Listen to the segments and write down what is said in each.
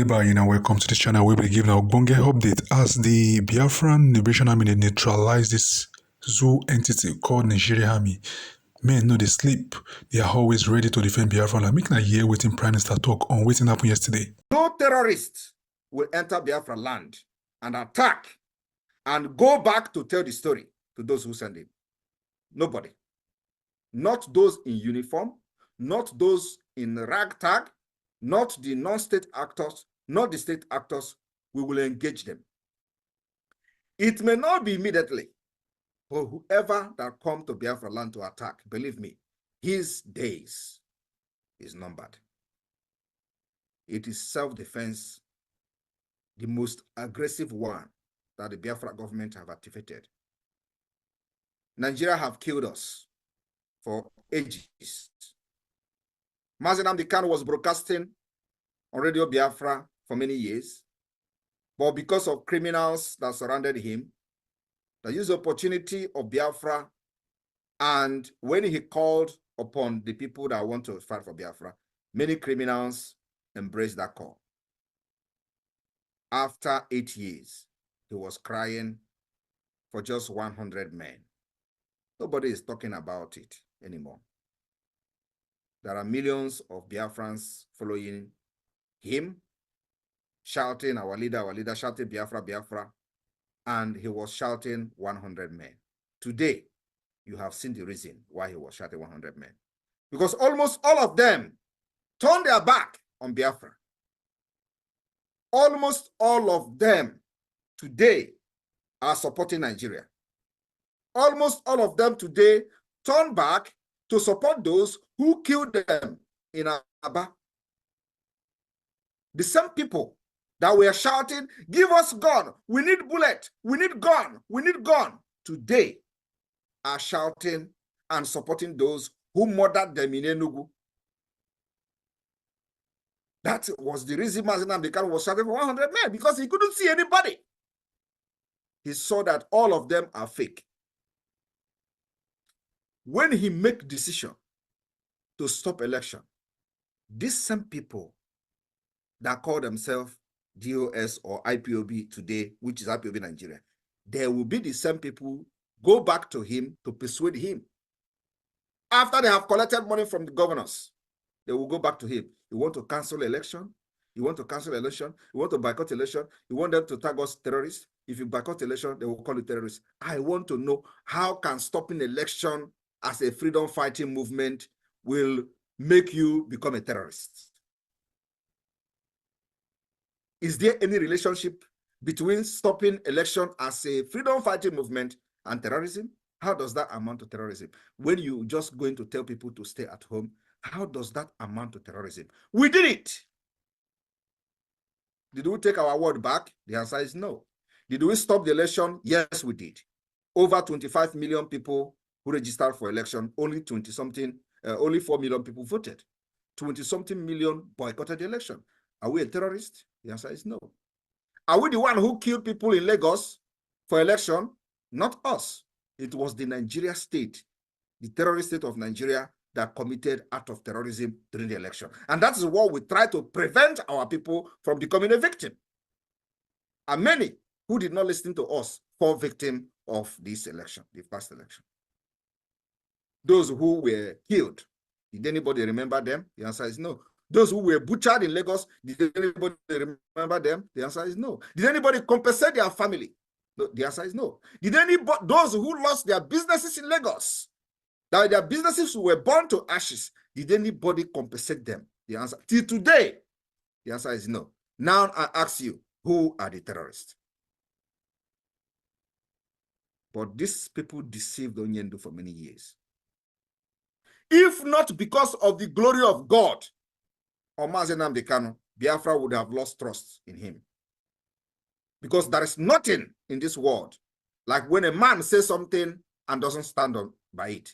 Goodbye and welcome to this channel where we give an Ogbonge update as the Biafran Liberation Army they neutralize this zoo entity called Nigeria Army. Men know they sleep. They are always ready to defend Biafran. Like make na hear waiting Prime Minister talk on waiting happened yesterday. No terrorist will enter Biafra land and attack and go back to tell the story to those who send him. Nobody. Not those in uniform, not those in ragtag, not the non-state actors, not the state actors. We will engage them. It may not be immediately, but whoever that come to Biafra land to attack, believe me, his days is numbered. It is self-defense, the most aggressive one that the Biafra government have activated. Nigeria have killed us for ages. Mazi Nnamdi Kanu was broadcasting on Radio Biafra for many years, but because of criminals that surrounded him, they used the opportunity of Biafra, and when he called upon the people that want to fight for Biafra, many criminals embraced that call. After 8 years, he was crying for just 100 men. Nobody is talking about it anymore. There are millions of Biafrans following him, shouting, our leader, shouting Biafra, Biafra, and he was shouting 100 men. Today, you have seen the reason why he was shouting 100 men. Because almost all of them turned their back on Biafra. Almost all of them today are supporting Nigeria. Almost all of them today turn back to support those who killed them in Aba. The same people that were shouting, give us gun, we need bullet, we need gun, we need gun, today are shouting and supporting those who murdered them in Enugu. That was the reason Mazi Nnamdi Kanu was shouting for 100 men, because he couldn't see anybody. He saw that all of them are fake. When he make decision to stop election, these same people that call themselves DOS or IPOB today, which is IPOB Nigeria, there will be the same people go back to him to persuade him. After they have collected money from the governors, they will go back to him. You want to cancel election? You want to cancel election? You want to boycott election? You want them to tag us terrorists? If you boycott election, they will call you terrorists. I want to know how can stopping election as a freedom fighting movement will make you become a terrorist. Is there any relationship between stopping election as a freedom fighting movement and terrorism? How does that amount to terrorism? When you just going to tell people to stay at home, how does that amount to terrorism? We did it. Did we take our word back? The answer is no. Did we stop the election? Yes, we did. Over 25 million people who registered for election, only 20-something, only 4 million people voted. 20-something million boycotted the election. Are we a terrorist? The answer is no. Are we the one who killed people in Lagos for election? Not us. It was the Nigeria state, the terrorist state of Nigeria, that committed act of terrorism during the election. And that is what we try to prevent our people from becoming a victim. And many who did not listen to us fall victim of this election, the past election. Those who were killed, did anybody remember them? The answer is no. Those who were butchered in Lagos, did anybody remember them? The answer is no. Did anybody compensate their family? No, the answer is no. Did anybody, those who lost their businesses in Lagos, that their businesses were burned to ashes, did anybody compensate them? The answer, till today, the answer is no. Now I ask you, who are the terrorists? But these people deceived Onyendu for many years. If not because of the glory of God or Mazi Nnamdi Kanu, Biafra would have lost trust in him. Because there is nothing in this world like when a man says something and doesn't stand on by it.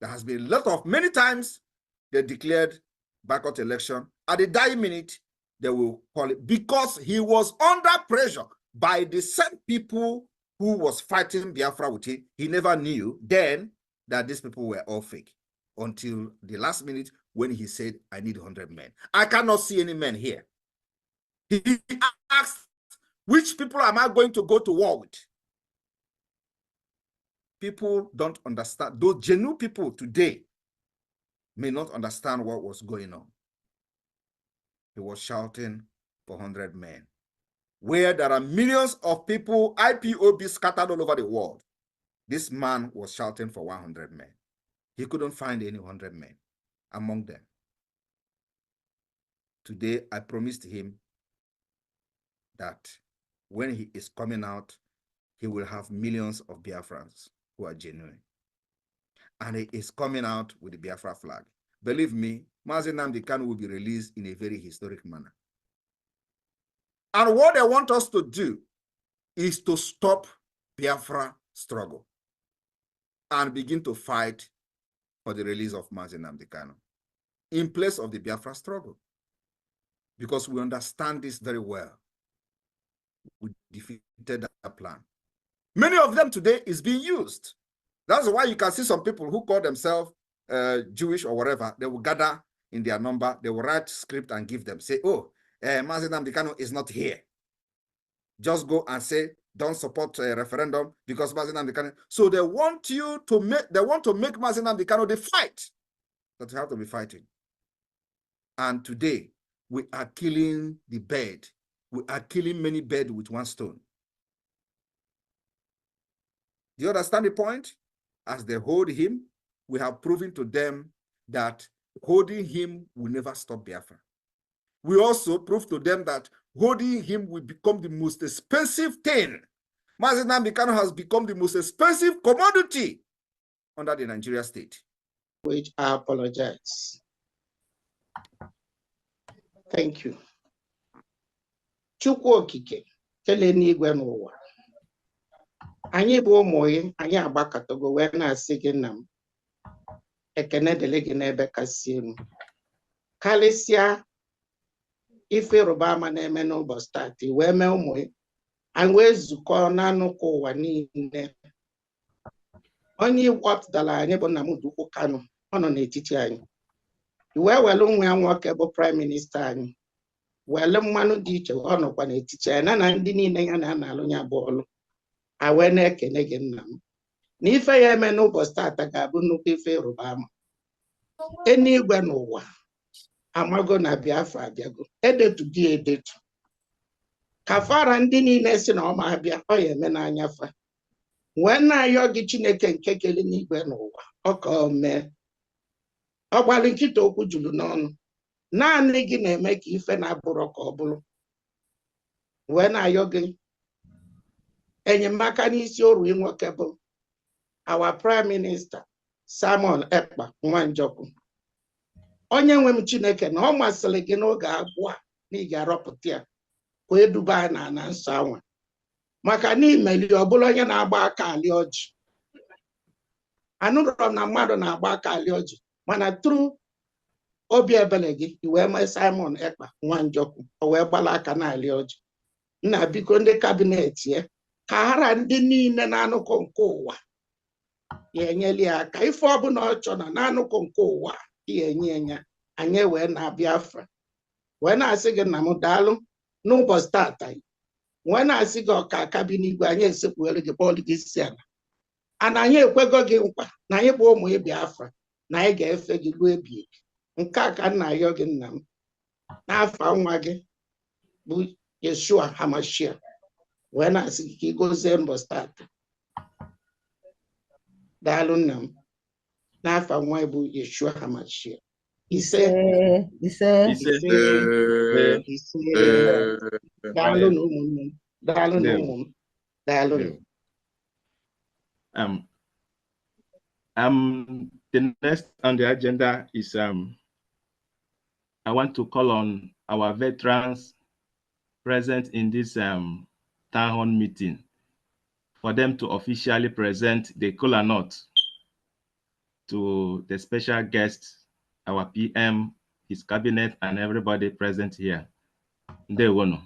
There has been many times they declared boycott election. At the dying minute, they will call it because he was under pressure by the same people who was fighting Biafra with him. He never knew then that these people were all fake until the last minute when he said, I need 100 men. I cannot see any men here. He asked, which people am I going to go to war with? People don't understand. Those genuine people today may not understand what was going on. He was shouting for 100 men. Where there are millions of people, IPOB scattered all over the world, this man was shouting for 100 men. He couldn't find any 100 men among them. Today, I promised him that when he is coming out, he will have millions of Biafrans who are genuine. And he is coming out with the Biafra flag. Believe me, Mazi Nnamdi Kanu will be released in a very historic manner. And what they want us to do is to stop Biafra struggle and begin to fight for the release of Mazi Nnamdi Kanu in place of the Biafra struggle. Because we understand this very well. We defeated that plan. Many of them today is being used. That's why you can see some people who call themselves Jewish or whatever, they will gather in their number, they will write script and give them, say, oh, Mazi Nnamdi Kanu is not here. Just go and say, don't support a referendum because Mazi Nnamdi Kanu. So they want you to make, they want to make Mazi Nnamdi Kanu the fight that we have to be fighting. And today, we are killing the bird. We are killing many birds with one stone. Do you understand the point? As they hold him, we have proven to them that holding him will never stop Biafra. We also prove to them that holding him will become the most expensive thing. Mazi Nnamdi Kanu has become the most expensive commodity under the Nigeria state. Which I apologize. Thank you. Chukwu okike, kele n'igwe n'ụwa. Anyị bụ ụmụ gị, anyị agbakọtago wee na-asị gị nna m, ekene dịrị gị n'ebe kasị elu. Karịsịa ife ịrụba ama na-eme n'ụbọchị taata, wee mee ụmụ gị, anyị wee zukọ n'anụkọ ụwa niile. Onye iwepụtara anyị bụ Nnamdi Kanu, ọ nọ n'etiti anyị. Wee welu nwa ya nwoke bụ prime minister anyị. Wele mmanụ dị iche ọ nọkwa n'etiti anyị na ndị niile ya na-alụ ya bụ ọlụ. A wee na-ekene gị nna m. Na ife ya eme n'ụbọchị taata ga-abụ nnukwu ife ịrụba ama. Eluigwe n'ụwa amago na Biafra abịago. Edetugo ya edetu. Ka fara ndị niile si na ọma abịa, ọ ya eme n'anya fa. Wee na-ayọ gị Chineke nke kele n'igwe n'ụwa, ọ ka o mee. Ọ gbara nkịta okwu juru n'ọnụ. Naanị gị na-eme ka ife na-abụrụ ka ọ bụrụ. Wee na-ayọ gị enyemaka n'isi oru nwoke bụ our prime minister Simon Ekpa Nwanjọkụ. Onye nwe m Chineke na ọ masịrị gị n'oge abụọ na ị ga-arọpụta ya ka eduba na nsọ anwa. Maka na imeli ọ bụla onye na-agba aka ali ọjị. Anụrụ m na mmadụ na-agba aka ali ọjị, mana tụrụ obi ebele gị iwee mee Simon Ekpa Nwanjọkụ o wee gbala aka na ali ọjị. Nna biko ndị kabinet ya ka hara ndị niile na-anụkọ nke ụwa ya enyeli ya aka ife ọbụla ọ chọrọ na-anụkọ nke ụwa ya enye ya anyị wee na Biafra. Wee na-asị gị nna m daalụ n'ụbọchị taata. Wee na-asị gị ọka aka bi n'igwe anyị esekpuere gị bọọlụ gị isi ala. Ana anyị ekwego gị nkwa na anyị bụ ụmụ Biafra na anyị ga-efe gị ruo ebighị ebi. Nke a ka nna ayọ gị nna m n'afọ nwa gị bụ Yeshua Hamashia. Wee na-asị gị ka ị gozie mbọchị taata. Daalụ nna m n'afọ nwa bụ Yeshua Hamashia. Ise. Daalụ na ụmụnne m. Daalụ na ụmụ m. Daalụ. The next on the agenda is I want to call on our veterans present in this town hall meeting for them to officially present the kola nut to the special guest, our PM, his cabinet, and everybody present here. Ndewono.